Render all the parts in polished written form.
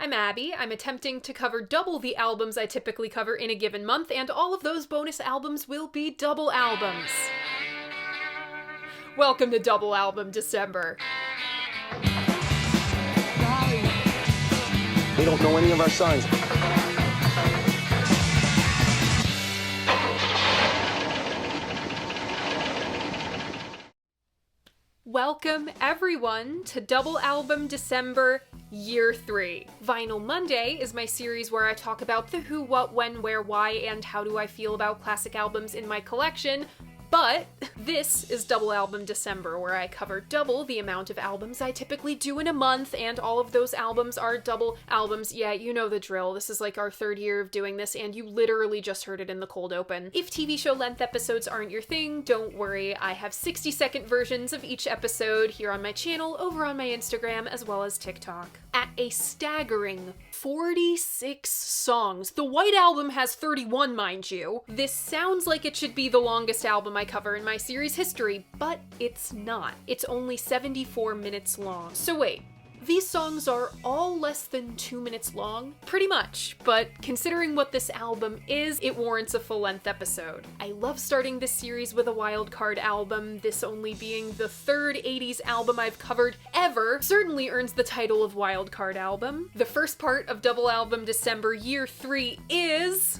I'm Abby. I'm attempting to cover double the albums I typically cover in a given month, and all of those bonus albums will be double albums. Welcome to Double Album December. They don't know any of our songs. Welcome, everyone, to Double Album December Year 3. Vinyl Monday is my series where I talk about the who, what, when, where, why, and how do I feel about classic albums in my collection. But this is Double Album December, where I cover double the amount of albums I typically do in a month, and all of those albums are double albums. Yeah, you know the drill. This is like our third year of doing this, and you literally just heard it in the cold open. If TV show length episodes aren't your thing, don't worry. I have 60-second versions of each episode here on my channel, over on my Instagram, as well as TikTok. At a staggering 46 songs. The White Album has 31, mind you. This sounds like it should be the longest album I cover in my series history, but it's not. It's only 74 minutes long. So wait, these songs are all less than 2 minutes long? Pretty much, but considering what this album is, it warrants a full-length episode. I love starting this series with a wildcard album, this only being the third 80s album I've covered ever, certainly earns the title of wildcard album. The first part of Double Album December Year 3 is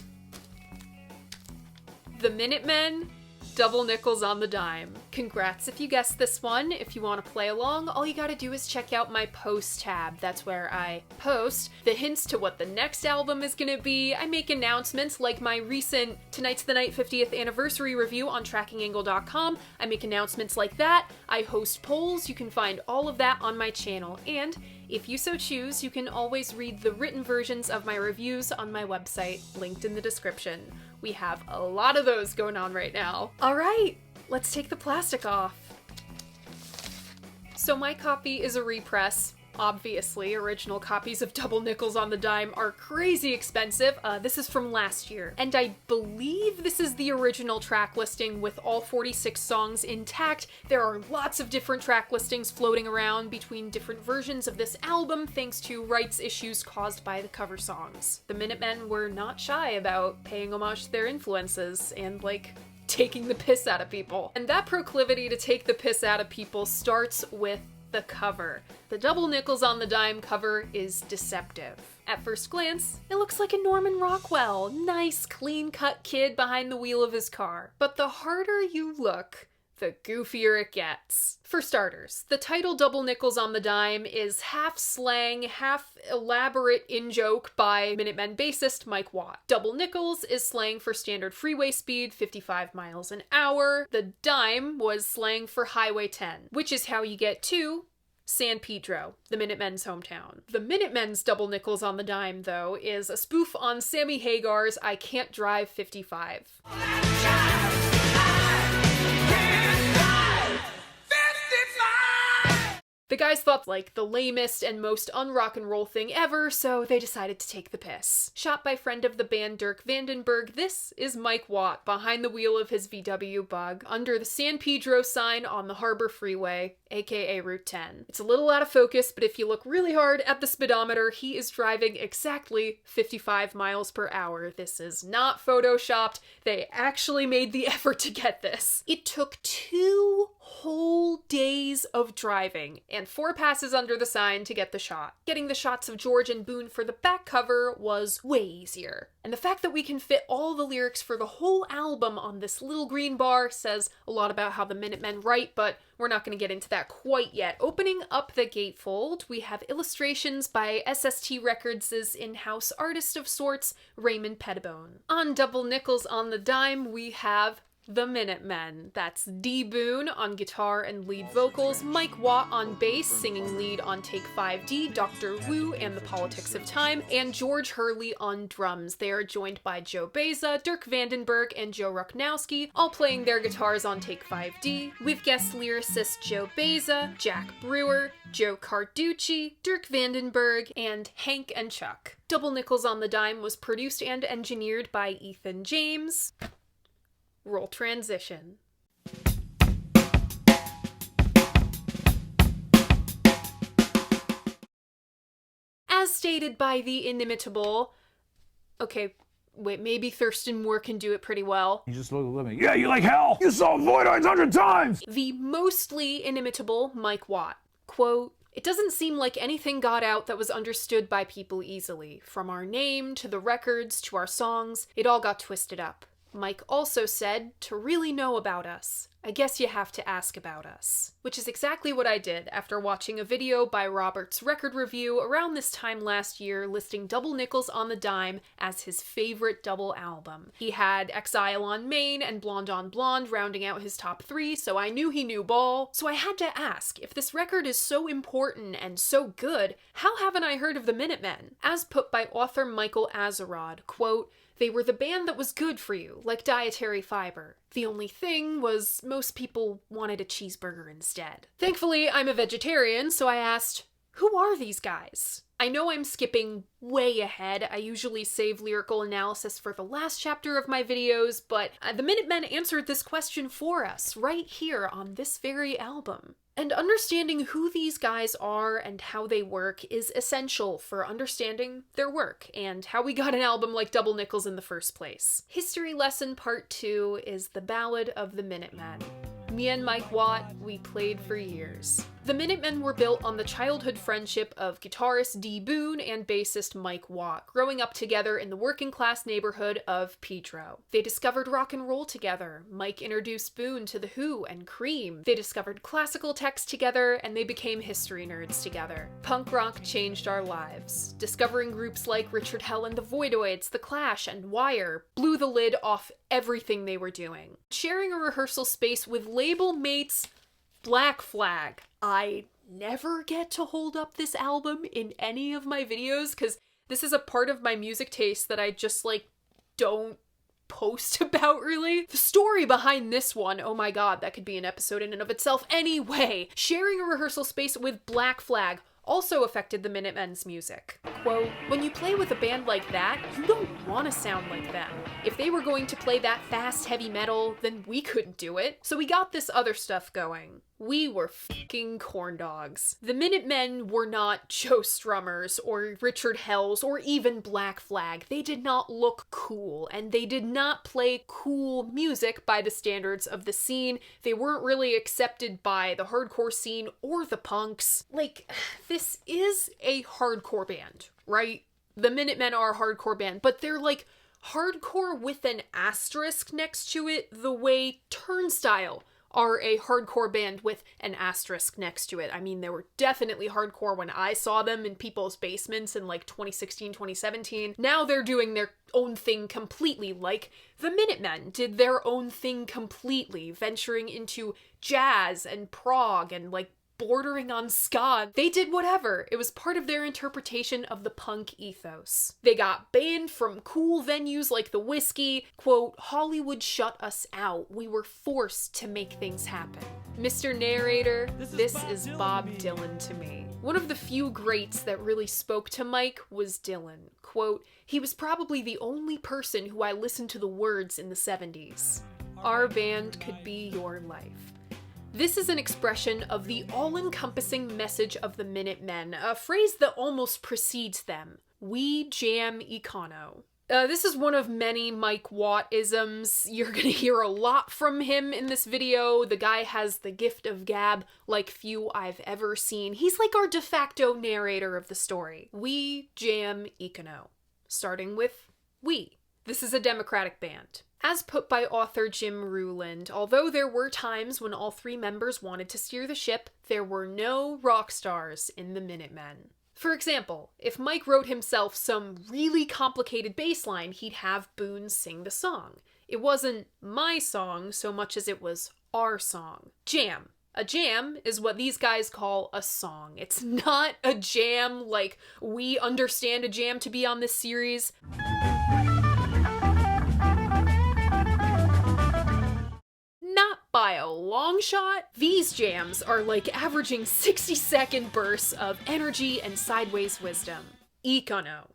The Minutemen, Double Nickels on the Dime. Congrats if you guessed this one. If you want to play along, all you gotta do is check out my post tab. That's where I post the hints to what the next album is gonna be. I make announcements like my recent Tonight's the Night 50th Anniversary review on trackingangle.com. I make announcements like that. I host polls. You can find all of that on my channel. And if you so choose, you can always read the written versions of my reviews on my website, linked in the description. We have a lot of those going on right now. All right, let's take the plastic off. So my copy is a repress. Obviously, original copies of Double Nickels on the Dime are crazy expensive. This is from last year. And I believe this is the original track listing with all 46 songs intact. There are lots of different track listings floating around between different versions of this album thanks to rights issues caused by the cover songs. The Minutemen were not shy about paying homage to their influences and, taking the piss out of people. And that proclivity to take the piss out of people starts with the cover. The Double Nickels on the Dime cover is deceptive. At first glance, it looks like a Norman Rockwell, nice, clean-cut kid behind the wheel of his car. But the harder you look, the goofier it gets. For starters, the title Double Nickels on the Dime is half slang, half elaborate in-joke by Minutemen bassist Mike Watt. Double nickels is slang for standard freeway speed, 55 miles an hour. The dime was slang for Highway 10, which is how you get to San Pedro, the Minutemen's hometown. The Minutemen's Double Nickels on the Dime, though, is a spoof on Sammy Hagar's I Can't Drive 55. The guys thought the lamest and most un-rock and roll thing ever, so they decided to take the piss. Shot by friend of the band Dirk Vandenberg, this is Mike Watt behind the wheel of his VW Bug under the San Pedro sign on the Harbor Freeway, aka Route 10. It's a little out of focus, but if you look really hard at the speedometer, he is driving exactly 55 miles per hour. This is not photoshopped. They actually made the effort to get this. It took 2 whole days of driving and 4 passes under the sign to get the shot. Getting the shots of George and Boone for the back cover was way easier. And the fact that we can fit all the lyrics for the whole album on this little green bar says a lot about how the Minutemen write, but we're not going to get into that quite yet. Opening up the gatefold, we have illustrations by SST Records' in-house artist of sorts, Raymond Pettibone. On Double Nickels on the Dime, we have the Minutemen. That's D. Boone on guitar and lead vocals, Mike Watt on bass, singing lead on Take 5D, Dr. Wu and the Politics of Time, and George Hurley on drums. They are joined by Joe Beza, Dirk Vandenberg, and Joe Rucknowski, all playing their guitars on Take 5D. We've guest lyricist Joe Beza, Jack Brewer, Joe Carducci, Dirk Vandenberg, and Hank and Chuck. Double Nickels on the Dime was produced and engineered by Ethan James. Roll transition. As stated by the inimitable... Okay, wait, maybe Thurston Moore can do it pretty well. You just look at me. Yeah, you like hell? You saw Voidoids 100 times! The mostly inimitable Mike Watt. Quote, "It doesn't seem like anything got out that was understood by people easily. From our name, to the records, to our songs, it all got twisted up. Mike also said, to really know about us, I guess you have to ask about us." Which is exactly what I did after watching a video by Robert's Record Review around this time last year listing Double Nickels on the Dime as his favorite double album. He had Exile on Main and Blonde on Blonde rounding out his top 3, so I knew he knew ball. So I had to ask, if this record is so important and so good, how haven't I heard of the Minutemen? As put by author Michael Azerrod, quote, "They were the band that was good for you, like dietary fiber. The only thing was most people wanted a cheeseburger instead." Thankfully, I'm a vegetarian, so I asked, who are these guys? I know I'm skipping way ahead. I usually save lyrical analysis for the last chapter of my videos, but the Minutemen answered this question for us right here on this very album. And understanding who these guys are and how they work is essential for understanding their work and how we got an album like Double Nickels in the first place. History lesson part 2 is the Ballad of the Minutemen. Me and Mike Watt, we played for years. The Minutemen were built on the childhood friendship of guitarist Dee Boone and bassist Mike Watt, growing up together in the working class neighborhood of Pedro. They discovered rock and roll together. Mike introduced Boone to The Who and Cream. They discovered classical text together, and they became history nerds together. Punk rock changed our lives. Discovering groups like Richard Hell and the Voidoids, The Clash, and Wire blew the lid off everything they were doing. Sharing a rehearsal space with label mates Black Flag. I never get to hold up this album in any of my videos because this is a part of my music taste that I just don't post about really. The story behind this one, oh my god, that could be an episode in and of itself. Anyway, sharing a rehearsal space with Black Flag also affected the Minutemen's music. Quote, "When you play with a band like that, you don't want to sound like them. If they were going to play that fast heavy metal, then we couldn't do it. So we got this other stuff going. We were fucking corn dogs." The Minutemen were not Joe Strummers or Richard Hells or even Black Flag. They did not look cool, and they did not play cool music by the standards of the scene. They weren't really accepted by the hardcore scene or the punks. This is a hardcore band, right? The Minutemen are a hardcore band, but they're hardcore with an asterisk next to it, the way Turnstile are a hardcore band with an asterisk next to it. I mean, they were definitely hardcore when I saw them in people's basements in 2016, 2017. Now they're doing their own thing completely, like the Minutemen did their own thing completely, venturing into jazz and prog and bordering on ska. They did whatever. It was part of their interpretation of the punk ethos. They got banned from cool venues like the Whiskey. Quote, "Hollywood shut us out. We were forced to make things happen." Mr. Narrator, this is Bob Dylan to me. One of the few greats that really spoke to Mike was Dylan. Quote, "He was probably the only person who I listened to the words in the 70s. Our band could be your life." This is an expression of the all-encompassing message of the Minutemen, a phrase that almost precedes them. We jam Econo. This is one of many Mike Watt-isms. You're gonna hear a lot from him in this video. The guy has the gift of gab like few I've ever seen. He's like our de facto narrator of the story. We jam Econo. Starting with we. This is a Democratic band. As put by author Jim Ruland, although there were times when all 3 members wanted to steer the ship, there were no rock stars in the Minutemen. For example, if Mike wrote himself some really complicated bass line, he'd have Boone sing the song. It wasn't my song so much as it was our song. Jam. A jam is what these guys call a song. It's not a jam like we understand a jam to be on this series. Not by a long shot. These jams are averaging 60-second bursts of energy and sideways wisdom. Econo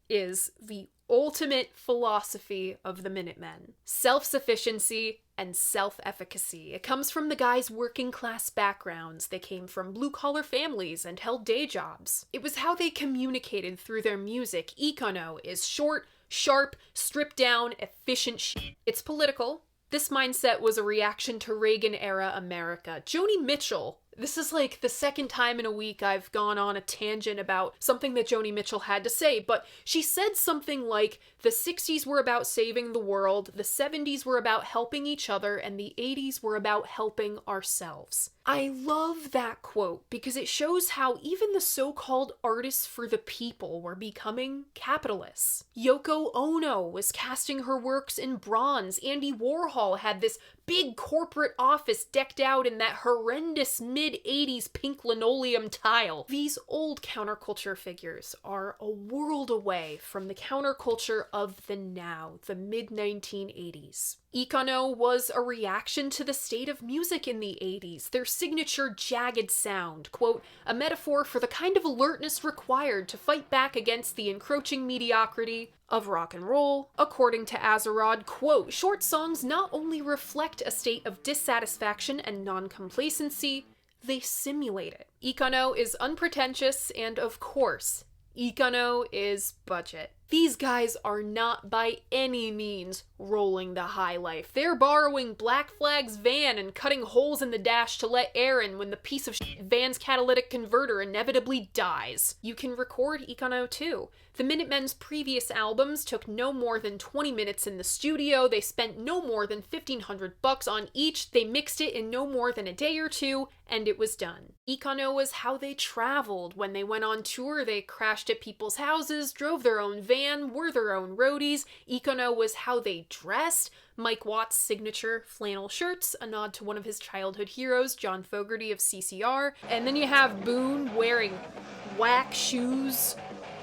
is the ultimate philosophy of the Minutemen. Self-sufficiency, and self-efficacy. It comes from the guys' working class backgrounds. They came from blue-collar families and held day jobs. It was how they communicated through their music. Econo is short, sharp, stripped down, efficient shit. It's political. This mindset was a reaction to Reagan-era America. Joni Mitchell. This is like the second time in a week I've gone on a tangent about something that Joni Mitchell had to say, but she said something like, the 60s were about saving the world, the 70s were about helping each other, and the 80s were about helping ourselves. I love that quote because it shows how even the so-called artists for the people were becoming capitalists. Yoko Ono was casting her works in bronze. Andy Warhol had this big corporate office decked out in that horrendous mid-80s pink linoleum tile. These old counterculture figures are a world away from the counterculture of the now, the mid-1980s. Econo was a reaction to the state of music in the 80s, their signature jagged sound, quote, a metaphor for the kind of alertness required to fight back against the encroaching mediocrity of rock and roll. According to Azerrad, quote, short songs not only reflect a state of dissatisfaction and non-complacency, they simulate it. Econo is unpretentious, and of course, Econo is budget. These guys are not by any means rolling the high life. They're borrowing Black Flag's van and cutting holes in the dash to let air in when the piece of shit van's catalytic converter inevitably dies. You can record Econo too. The Minutemen's previous albums took no more than 20 minutes in the studio. They spent no more than $1,500 on each. They mixed it in no more than a day or two, and it was done. Econo was how they traveled. When they went on tour, they crashed at people's houses, drove their own van, were their own roadies. Econo was how they dressed. Mike Watt's signature flannel shirts, a nod to one of his childhood heroes, John Fogerty of CCR. And then you have Boone wearing whack shoes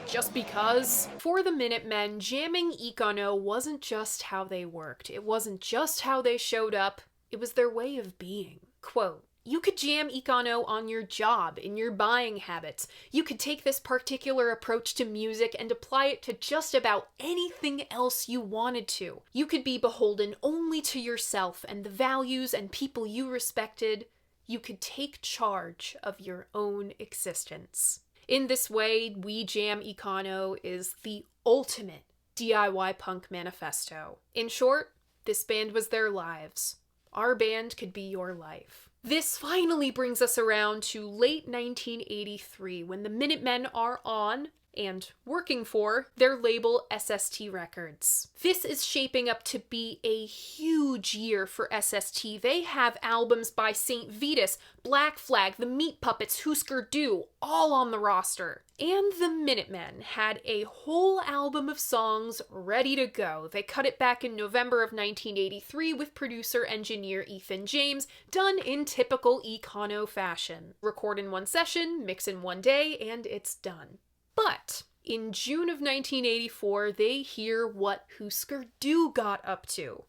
just because. For the Minutemen, jamming Econo wasn't just how they worked. It wasn't just how they showed up. It was their way of being. Quote, you could jam Econo on your job, in your buying habits. You could take this particular approach to music and apply it to just about anything else you wanted to. You could be beholden only to yourself and the values and people you respected. You could take charge of your own existence. In this way, We Jam Econo is the ultimate DIY punk manifesto. In short, this band was their lives. Our band could be your life. This finally brings us around to late 1983 when the Minutemen are on and working for their label SST Records. This is shaping up to be a huge year for SST. They have albums by St. Vitus, Black Flag, The Meat Puppets, Husker Du, all on the roster. And the Minutemen had a whole album of songs ready to go. They cut it back in November of 1983 with producer-engineer Ethan James, done in typical Econo fashion. Record in one session, mix in one day, and it's done. But in June of 1984, they hear what Husker Du got up to.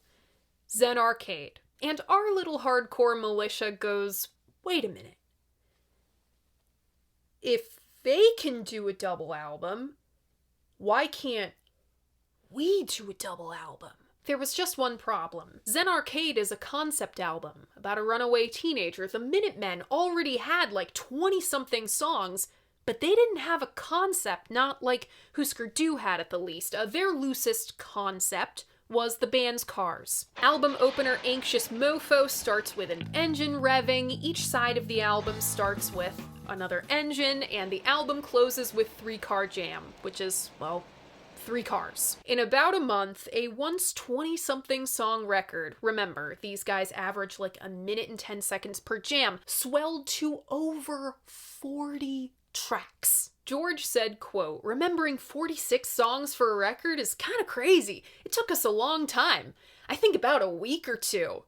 Zen Arcade. And our little hardcore militia goes, wait a minute. If they can do a double album, why can't we do a double album? There was just one problem. Zen Arcade is a concept album about a runaway teenager. The Minutemen already had like 20-something songs, but they didn't have a concept, not like Husker Du had at the least. Their loosest concept was the band's cars. Album opener Anxious Mofo starts with an engine revving. Each side of the album starts with another engine, and the album closes with 3-car jam, which is, well, 3 cars. In about a month, a once 20-something song record, remember, these guys average like 1 minute and 10 seconds per jam, swelled to over 40 tracks. George said, quote, remembering 46 songs for a record is kind of crazy. It took us a long time. I think about a week or two.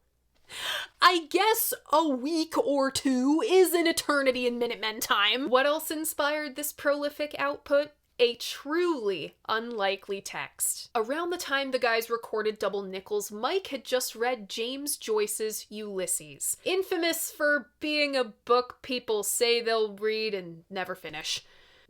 I guess a week or two is an eternity in Minutemen time. What else inspired this prolific output? A truly unlikely text. Around the time the guys recorded Double Nickels, Mike had just read James Joyce's Ulysses, infamous for being a book people say they'll read and never finish.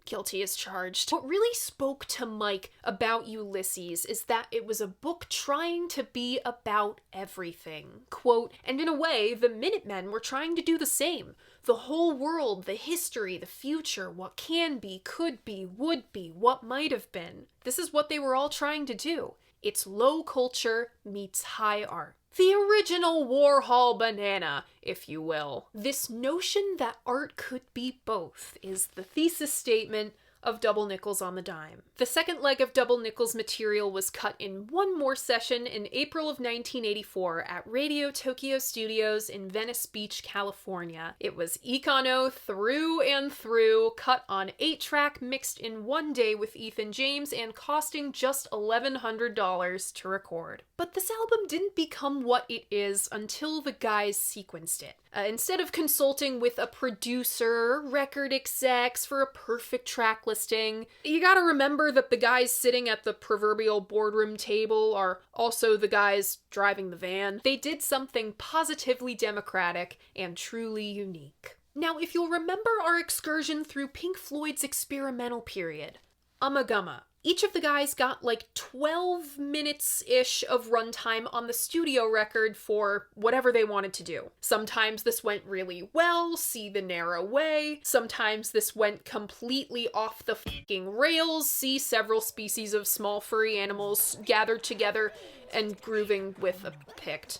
guilty as charged. What really spoke to Mike about Ulysses is that it was a book trying to be about everything. Quote, and in a way, the Minutemen were trying to do the same. The whole world, the history, the future, what can be, could be, would be, what might have been. This is what they were all trying to do. It's low culture meets high art. The original Warhol banana, if you will. This notion that art could be both is the thesis statement of Double Nickels on the Dime. The second leg of Double Nickels material was cut in one more session in April of 1984 at Radio Tokyo Studios in Venice Beach, California. It was Econo through and through, cut on 8-track, mixed in one day with Ethan James, and costing just $1,100 to record. But this album didn't become what it is until the guys sequenced it. Instead of consulting with a producer, record execs for a perfect track listing, you gotta remember that the guys sitting at the proverbial boardroom table are also the guys driving the van. They did something positively democratic and truly unique. Now, if you'll remember our excursion through Pink Floyd's experimental period, Ummagumma. Each of the guys got like 12 minutes-ish of runtime on the studio record for whatever they wanted to do. Sometimes this went really well, see The Narrow Way. Sometimes this went completely off the fucking rails, see Several Species of Small Furry Animals gathered together and grooving with a Pict.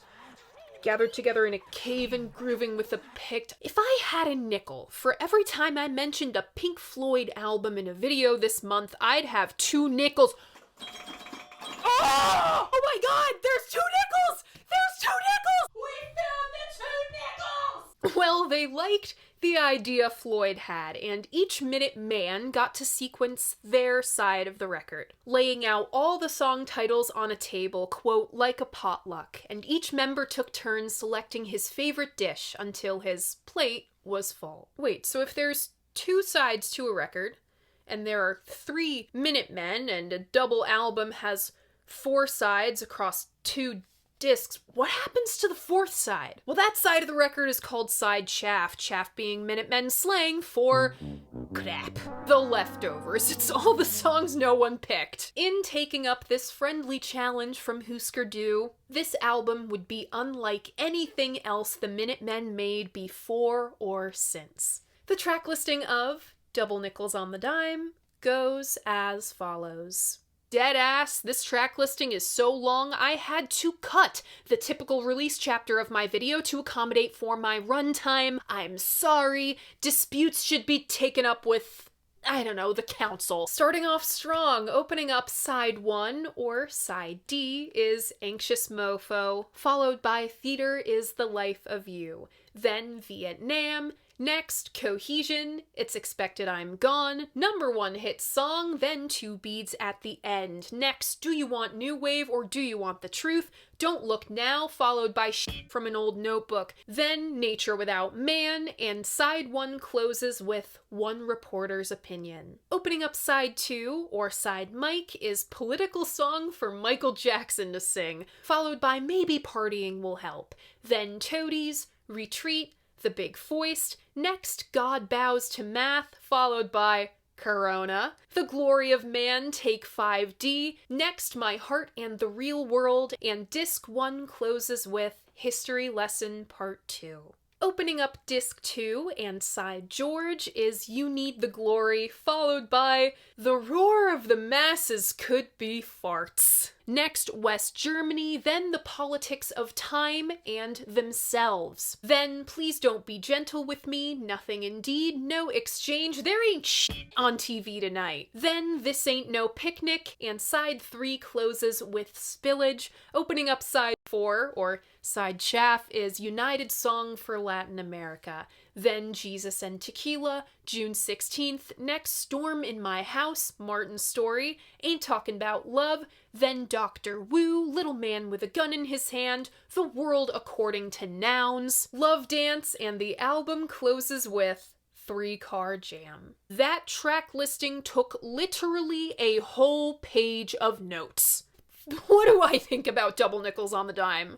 Gathered together in a cave and grooving with a Pict. If I had a nickel for every time I mentioned a Pink Floyd album in a video this month, I'd have 2 nickels. Oh my god, there's 2 nickels! There's 2 nickels! We found the 2 nickels! Well, they liked the idea Floyd had, and each Minuteman got to sequence their side of the record, laying out all the song titles on a table, quote, like a potluck, and each member took turns selecting his favorite dish until his plate was full. Wait, so if there's 2 sides to a record, and there are 3 Minutemen, and a double album has 4 sides across 2 discs, what happens to the 4th side? Well, that side of the record is called side shaft, shaft being Minutemen slang for crap. The leftovers. It's all the songs no one picked. In taking up this friendly challenge from Husker Du, this album would be unlike anything else the Minutemen made before or since. The track listing of Double Nickels on the Dime goes as follows. Deadass, this track listing is so long I had to cut the typical release chapter of my video to accommodate for my runtime. I'm sorry. Disputes should be taken up with, I don't know, the council. Starting off strong, opening up side 1, or side D, is Anxious Mofo, followed by Theater is the Life of You, then Vietnam, next, Cohesion, It's Expected I'm Gone, #1 hit song, then 2 beads at the end. Next, Do You Want New Wave or Do You Want the Truth? Don't Look Now, followed by Shit from an Old Notebook. Then Nature Without Man, and side 1 closes with One Reporter's Opinion. Opening up side 2, or side Mike, is Political Song for Michael Jackson to sing, followed by Maybe Partying Will Help. Then Toadies, Retreat, The Big Foist, next God Bows to Math, followed by Corona, The Glory of Man, Take 5D, next My Heart and the Real World, and Disc 1 closes with History Lesson Part 2. Opening up Disc 2 and side George is You Need the Glory, followed by The Roar of the Masses Could Be Farts. Next, West Germany, then The Politics of Time and Themselves. Then, Please Don't Be Gentle With Me, Nothing Indeed, No Exchange, There Ain't Shit on TV Tonight. Then, This Ain't No Picnic, and side 3 closes with Spillage. Opening up side 4, or side chaff, is United Song for Latin America. Then Jesus and Tequila, June 16th. Next, Storm in My House, Martin's Story, Ain't Talking About Love. Then Dr. Wu, Little Man with a Gun in His Hand, The World According to Nouns, Love Dance, and the album closes with 3 Car Jam. That track listing took literally a whole page of notes. What do I think about Double Nickels on the Dime?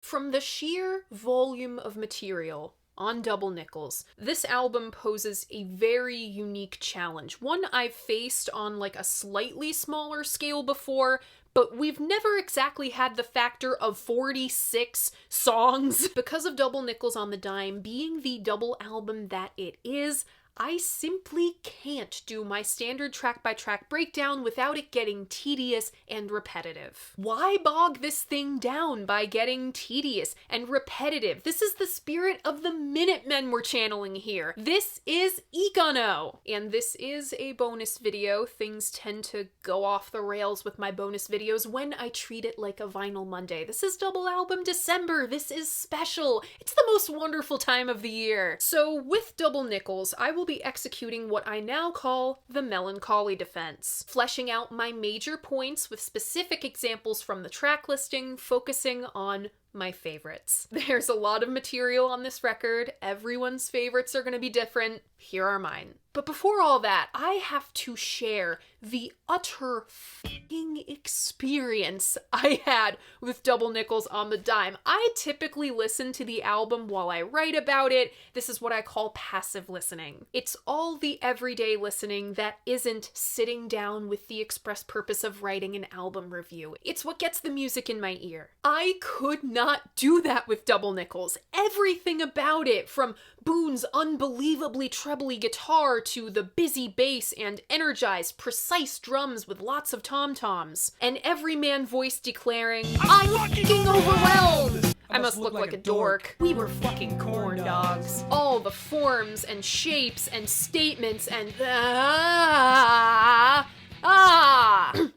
From from the sheer volume of material on Double Nickels, this album poses a very unique challenge, one I've faced on like a slightly smaller scale before, but we've never exactly had the factor of 46 songs. Because of Double Nickels on the Dime being the double album that it is, I simply can't do my standard track-by-track breakdown without it getting tedious and repetitive. Why bog this thing down by getting tedious and repetitive? This is the spirit of the Minutemen we're channeling here. This is Econo! And this is a bonus video. Things tend to go off the rails with my bonus videos when I treat it like a Vinyl Monday. This is Double Album December. This is special. It's the most wonderful time of the year. So with Double Nickels, I will be executing what I now call the melancholy defense, fleshing out my major points with specific examples from the track listing, focusing on my favorites. There's a lot of material on this record. Everyone's favorites are going to be different. Here are mine. But before all that, I have to share the utter f***ing experience I had with Double Nickels on the Dime. I typically listen to the album while I write about it. This is what I call passive listening. It's all the everyday listening that isn't sitting down with the express purpose of writing an album review. It's what gets the music in my ear. I could not do that with Double Nickels. Everything about it, from Boone's unbelievably trebly guitar to the busy bass and energized, precise drums with lots of tom-toms, and every man voice declaring, "I'm fucking overwhelmed! I must look like a dork. We were fucking corn dogs." All the forms and shapes and statements and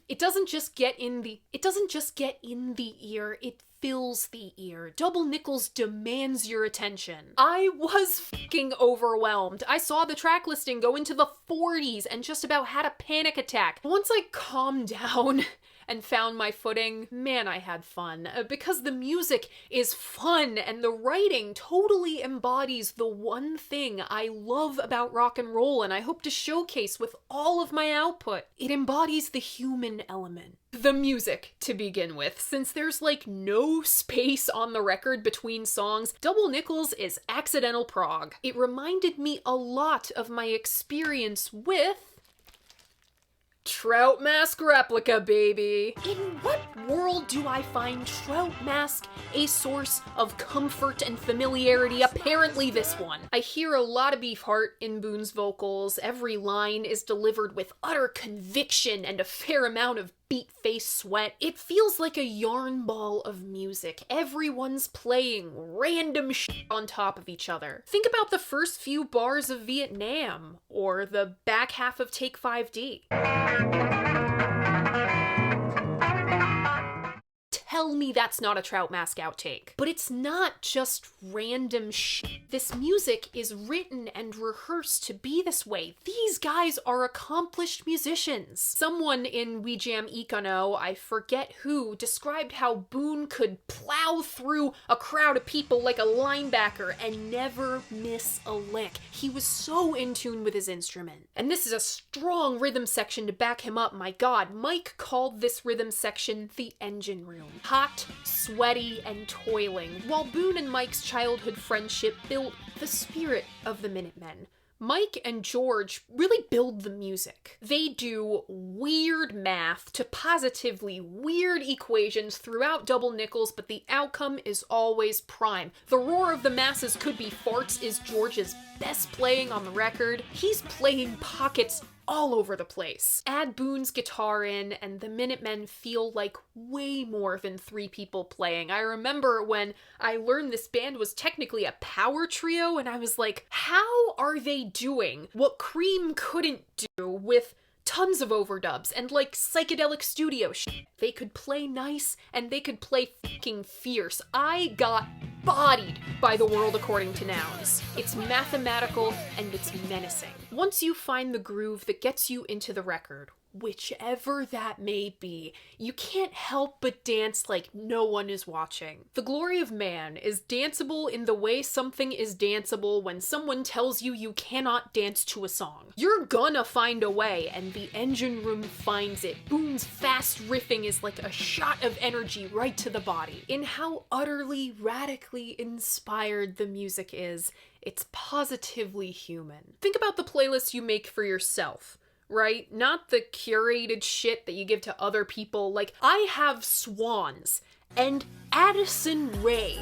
It doesn't just get in the ear, it fills the ear. Double Nickels demands your attention. I was fucking overwhelmed. I saw the track listing go into the 40s and just about had a panic attack. Once I calmed down and found my footing, man, I had fun. Because the music is fun and the writing totally embodies the one thing I love about rock and roll and I hope to showcase with all of my output. It embodies the human element. The music, to begin with. Since there's like no space on the record between songs, Double Nickels is accidental prog. It reminded me a lot of my experience with Trout Mask Replica, baby. In what world do I find Trout Mask a source of comfort and familiarity? Apparently this one. I hear a lot of beef heart in Boone's vocals. Every line is delivered with utter conviction and a fair amount of beat-face sweat. It feels like a yarn ball of music. Everyone's playing random shit on top of each other. Think about the first few bars of Vietnam, or the back half of Take 5D. Tell me that's not a Trout Mask outtake. But it's not just random shit. This music is written and rehearsed to be this way. These guys are accomplished musicians. Someone in We Jam Econo, I forget who, described how Boone could plow through a crowd of people like a linebacker and never miss a lick. He was so in tune with his instrument. And this is a strong rhythm section to back him up, my god. Mike called this rhythm section the engine room. Hot, sweaty, and toiling, while Boone and Mike's childhood friendship built the spirit of the Minutemen. Mike and George really build the music. They do weird math to positively weird equations throughout Double Nickels, but the outcome is always prime. The roar of the masses could be farts is George's best playing on the record. He's playing pockets all over the place. Add Boone's guitar in, and the Minutemen feel like way more than three people playing. I remember when I learned this band was technically a power trio, and I was like, how are they doing what Cream couldn't do with tons of overdubs and like psychedelic studio shit? They could play nice and they could play fucking fierce. I got bodied by The World According to Nouns. It's mathematical and it's menacing. Once you find the groove that gets you into the record, whichever that may be, you can't help but dance like no one is watching. The glory of man is danceable in the way something is danceable when someone tells you you cannot dance to a song. You're gonna find a way, and the engine room finds it. Boone's fast riffing is like a shot of energy right to the body. In how utterly, radically inspired the music is, it's positively human. Think about the playlists you make for yourself, right? Not the curated shit that you give to other people. Like, I have Swans and Addison Rae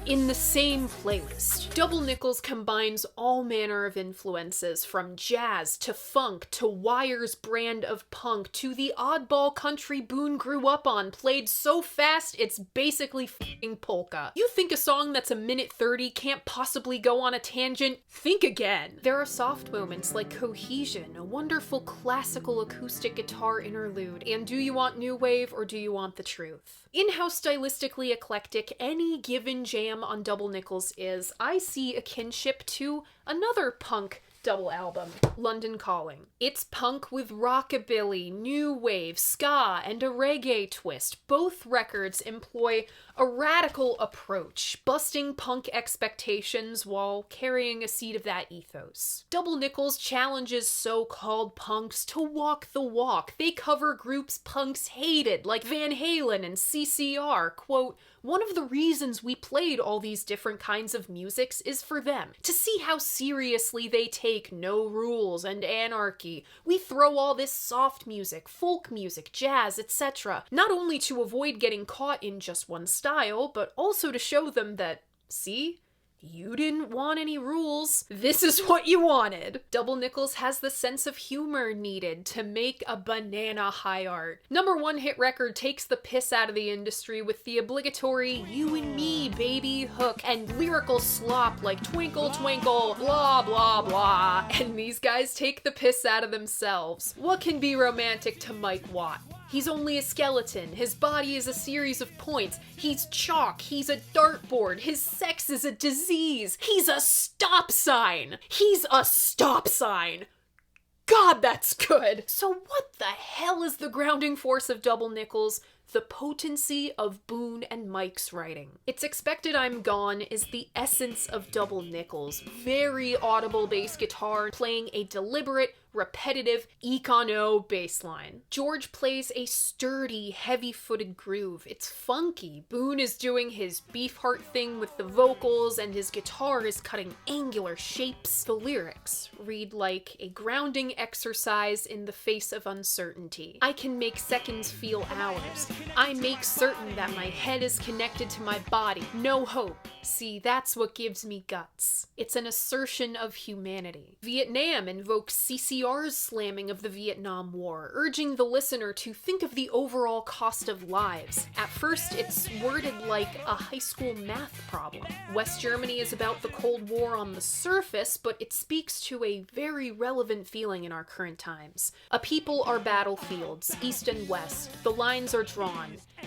in the same playlist. Double Nickels combines all manner of influences, from jazz to funk to Wire's brand of punk to the oddball country Boone grew up on, played so fast it's basically f***ing polka. You think a song that's a minute 30 can't possibly go on a tangent? Think again. There are soft moments like Cohesion, a wonderful classical acoustic guitar interlude, and Do You Want New Wave or Do You Want the Truth? In how stylistically eclectic any given jam on Double Nickels is, I see a kinship to another punk double album, London Calling. It's punk with rockabilly, new wave, ska, and a reggae twist. Both records employ a radical approach, busting punk expectations while carrying a seed of that ethos. Double Nickels challenges so-called punks to walk the walk. They cover groups punks hated, like Van Halen and CCR. Quote, "One of the reasons we played all these different kinds of musics is for them, to see how seriously they take no rules and anarchy. We throw all this soft music, folk music, jazz, etc. Not only to avoid getting caught in just one style, but also to show them that, see? You didn't want any rules. This is what you wanted." Double Nickels has the sense of humor needed to make a banana high art. #1 hit record takes the piss out of the industry with the obligatory "you and me, baby" hook and lyrical slop like "twinkle, twinkle, blah, blah, blah." And these guys take the piss out of themselves. What can be romantic to Mike Watt? He's only a skeleton. His body is a series of points. He's chalk. He's a dartboard. His sex is a disease. He's a stop sign. He's a stop sign. God, that's good. So what the hell is the grounding force of Double Nickels? The potency of Boone and Mike's writing. It's Expected I'm Gone is the essence of Double Nickels. Very audible bass guitar playing a deliberate, repetitive Econo bass line. George plays a sturdy, heavy-footed groove. It's funky. Boone is doing his Beefheart thing with the vocals, and his guitar is cutting angular shapes. The lyrics read like a grounding exercise in the face of uncertainty. I can make seconds feel hours. I make certain that my head is connected to my body. No hope. See, that's what gives me guts. It's an assertion of humanity. Vietnam invokes CCR's slamming of the Vietnam War, urging the listener to think of the overall cost of lives. At first, it's worded like a high school math problem. West Germany is about the Cold War on the surface, but it speaks to a very relevant feeling in our current times. A people are battlefields, east and west. The lines are drawn.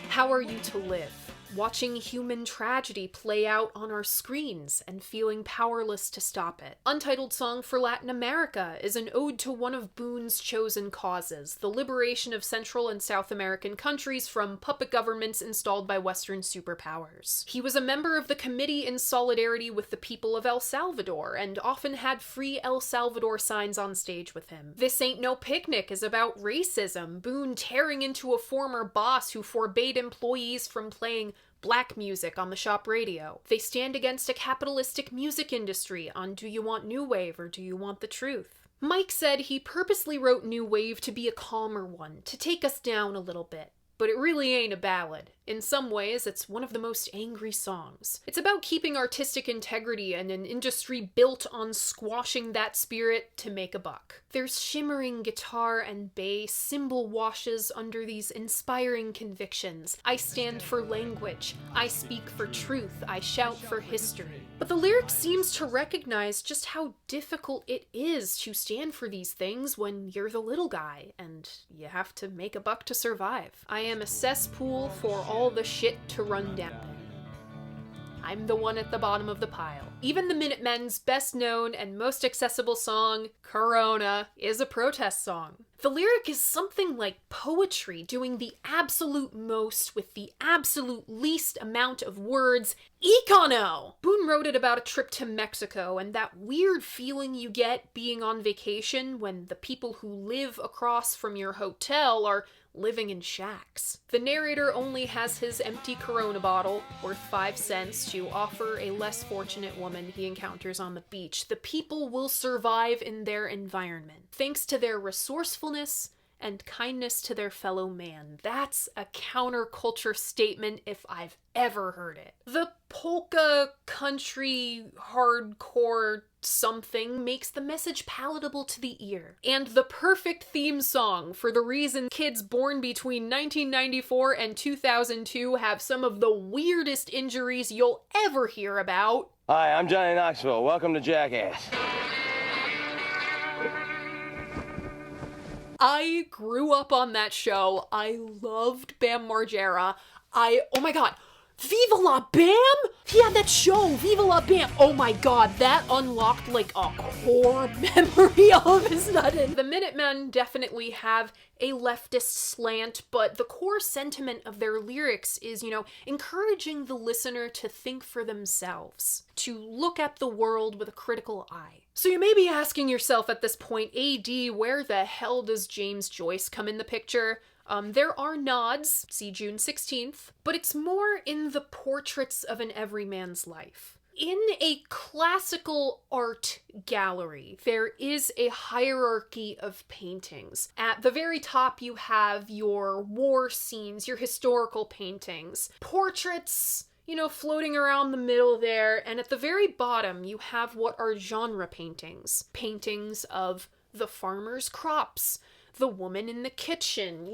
How are you to live? Watching human tragedy play out on our screens and feeling powerless to stop it. Untitled Song for Latin America is an ode to one of Boone's chosen causes, the liberation of Central and South American countries from puppet governments installed by Western superpowers. He was a member of the Committee in Solidarity with the People of El Salvador, and often had Free El Salvador signs on stage with him. This Ain't No Picnic is about racism, Boone tearing into a former boss who forbade employees from playing black music on the shop radio. They stand against a capitalistic music industry on Do You Want New Wave or Do You Want the Truth? Mike said he purposely wrote New Wave to be a calmer one, to take us down a little bit. But it really ain't a ballad. In some ways, it's one of the most angry songs. It's about keeping artistic integrity and an industry built on squashing that spirit to make a buck. There's shimmering guitar and bass, cymbal washes under these inspiring convictions. I stand for language. I speak for truth. I shout for history. But the lyric seems to recognize just how difficult it is to stand for these things when you're the little guy, and you have to make a buck to survive. I am a cesspool for all the shit to run down. I'm the one at the bottom of the pile. Even the Minutemen's best known and most accessible song, Corona, is a protest song. The lyric is something like poetry doing the absolute most with the absolute least amount of words. Econo! Boone wrote it about a trip to Mexico and that weird feeling you get being on vacation when the people who live across from your hotel are living in shacks. The narrator only has his empty Corona bottle, worth 5 cents, to offer a less fortunate woman he encounters on the beach. The people will survive in their environment, thanks to their resourcefulness and kindness to their fellow man. That's a counterculture statement if I've ever heard it. The polka, country, hardcore something makes the message palatable to the ear, and the perfect theme song for the reason kids born between 1994 and 2002 have some of the weirdest injuries you'll ever hear about. Hi, I'm Johnny Knoxville. Welcome to Jackass. I grew up on that show. I loved Bam Margera. Oh my god, Viva La Bam? Yeah, that show, Viva La Bam. Oh my god, that unlocked like a core memory all of a sudden. The Minutemen definitely have a leftist slant, but the core sentiment of their lyrics is, encouraging the listener to think for themselves, to look at the world with a critical eye. So you may be asking yourself at this point, AD, where the hell does James Joyce come in the picture? There are nods, see June 16th, but it's more in the portraits of an everyman's life. In a classical art gallery, there is a hierarchy of paintings. At the very top, you have your war scenes, your historical paintings, portraits, floating around the middle there, and at the very bottom, you have what are genre paintings. Paintings of the farmer's crops, the woman in the kitchen,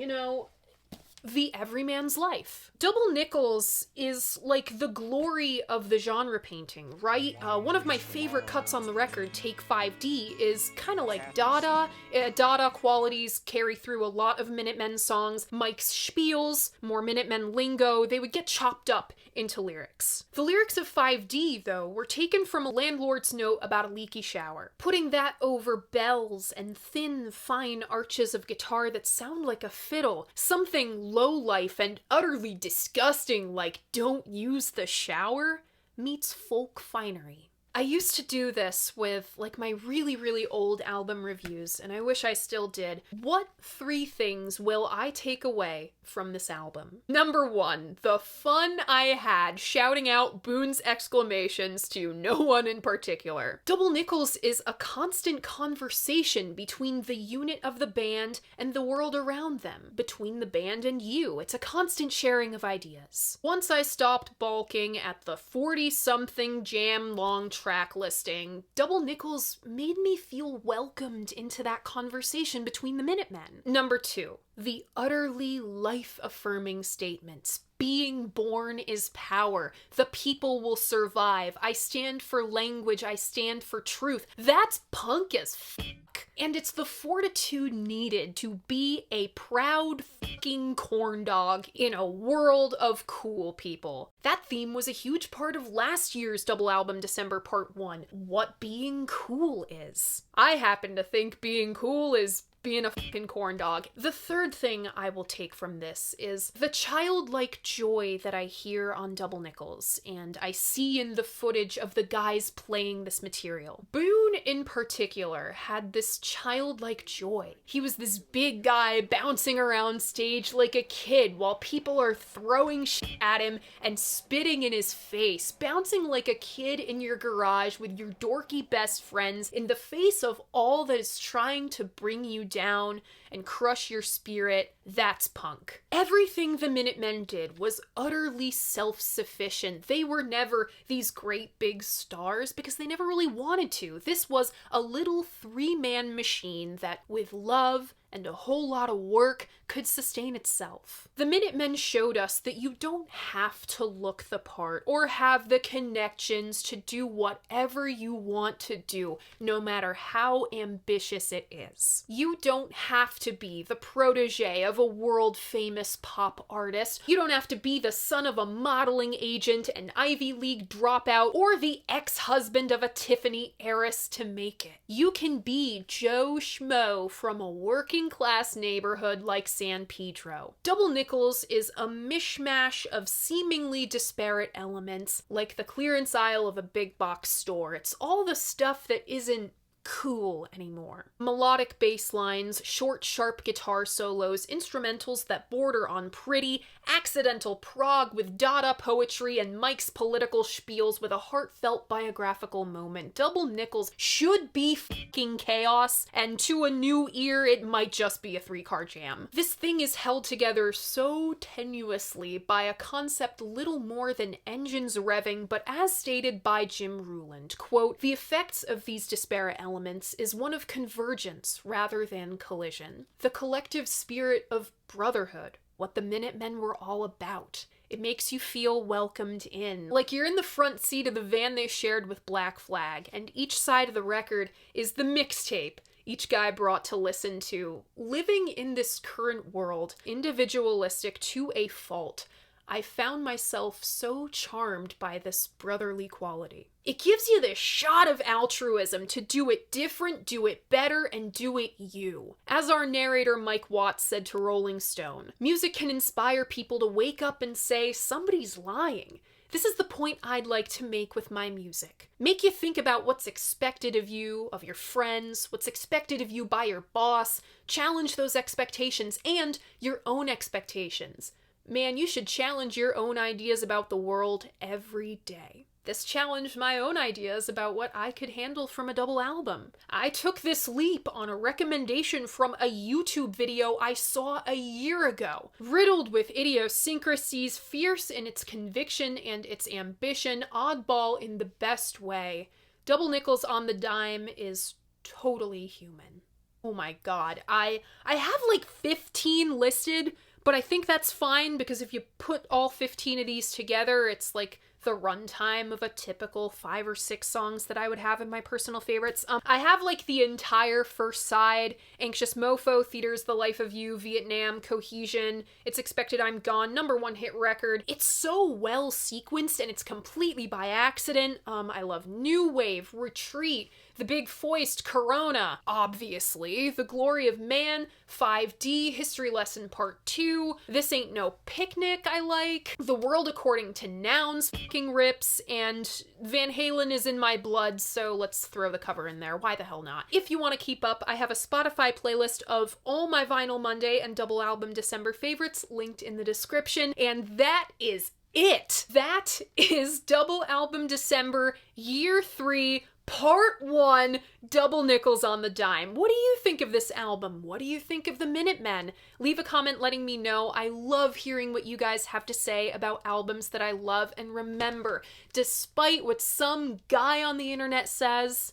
the everyman's life. Double Nickels is like the glory of the genre painting, right? One of my favorite cuts on the record, Take 5D, is kind of like Dada. Dada qualities carry through a lot of Minutemen songs. Mike's spiels, more Minutemen lingo, they would get chopped up into lyrics. The lyrics of 5D, though, were taken from a landlord's note about a leaky shower, putting that over bells and thin, fine arches of guitar that sound like a fiddle, something low-life and utterly disgusting like "don't use the shower" meets folk finery. I used to do this with my really, really old album reviews, and I wish I still did. What 3 things will I take away from this album? Number 1, the fun I had shouting out Boone's exclamations to no one in particular. Double Nickels is a constant conversation between the unit of the band and the world around them, between the band and you. It's a constant sharing of ideas. Once I stopped balking at the 40-something jam-long track listing, Double Nickels made me feel welcomed into that conversation between the Minutemen. Number 2, the utterly life-affirming statements. Being born is power. The people will survive. I stand for language. I stand for truth. That's punk as fuck. And it's the fortitude needed to be a proud fucking corn dog in a world of cool people. That theme was a huge part of last year's double album, December Part 1. What being cool is. I happen to think being cool is being a fucking corn dog. The third thing I will take from this is the childlike joy that I hear on Double Nickels, and I see in the footage of the guys playing this material. Boone, in particular, had this childlike joy. He was this big guy bouncing around stage like a kid while people are throwing shit at him and spitting in his face, bouncing like a kid in your garage with your dorky best friends in the face of all that is trying to bring you down and crush your spirit. That's punk. Everything the Minutemen did was utterly self-sufficient. They were never these great big stars because they never really wanted to. This was a little 3-man machine that, with love and a whole lot of work could sustain itself. The Minutemen showed us that you don't have to look the part or have the connections to do whatever you want to do, no matter how ambitious it is. You don't have to be the protege of a world-famous pop artist. You don't have to be the son of a modeling agent, an Ivy League dropout, or the ex-husband of a Tiffany heiress to make it. You can be Joe Schmo from a working-class neighborhood like San Pedro. Double Nickels is a mishmash of seemingly disparate elements, like the clearance aisle of a big box store. It's all the stuff that isn't cool anymore. Melodic bass lines, short, sharp guitar solos, instrumentals that border on pretty, accidental prog with Dada poetry, and Mike's political spiels with a heartfelt biographical moment. Double Nickels should be fucking chaos, and to a new ear, it might just be a 3-car jam. This thing is held together so tenuously by a concept little more than engines revving, but as stated by Jim Ruland, quote, "The effects of these disparate elements is one of convergence rather than collision. The collective spirit of brotherhood, what the Minutemen were all about. It makes you feel welcomed in, like you're in the front seat of the van they shared with Black Flag, and each side of the record is the mixtape each guy brought to listen to. Living in this current world, individualistic to a fault, I found myself so charmed by this brotherly quality. It gives you this shot of altruism to do it different, do it better, and do it you. As our narrator Mike Watts said to Rolling Stone, music can inspire people to wake up and say, somebody's lying. This is the point I'd like to make with my music. Make you think about what's expected of you, of your friends, what's expected of you by your boss, challenge those expectations and your own expectations. Man, you should challenge your own ideas about the world every day. This challenged my own ideas about what I could handle from a double album. I took this leap on a recommendation from a YouTube video I saw a year ago, riddled with idiosyncrasies, fierce in its conviction and its ambition, oddball in the best way. Double Nickels on the Dime is totally human. Oh my god, I have like 15 listed, but I think that's fine because if you put all 15 of these together, it's like the runtime of a typical 5 or 6 songs that I would have in my personal favorites. I have like the entire first side, Anxious Mofo, Theater's the Life of You, Vietnam, Cohesion, It's Expected I'm Gone, #1 hit record. It's so well sequenced and it's completely by accident. I love New Wave, Retreat, The Big Foist, Corona, obviously, The Glory of Man, 5D, History Lesson Part 2, This Ain't No Picnic I like, The World According to Nouns fucking rips, and Van Halen is in my blood, so let's throw the cover in there. Why the hell not? If you want to keep up, I have a Spotify playlist of all my Vinyl Monday and Double Album December favorites linked in the description, and that is it. That is Double Album December, Year 3, Part 1, Double Nickels on the Dime. What do you think of this album? What do you think of the Minutemen? Leave a comment letting me know. I love hearing what you guys have to say about albums that I love. And remember, despite what some guy on the internet says,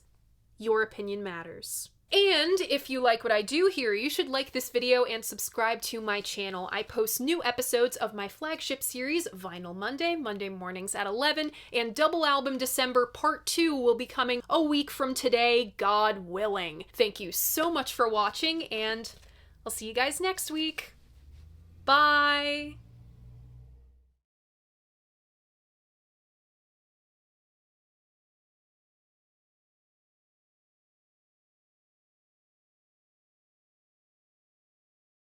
your opinion matters. And if you like what I do here, you should like this video and subscribe to my channel. I post new episodes of my flagship series, Vinyl Monday, Monday mornings at 11, and Double Album December Part 2 will be coming a week from today, God willing. Thank you so much for watching, and I'll see you guys next week. Bye!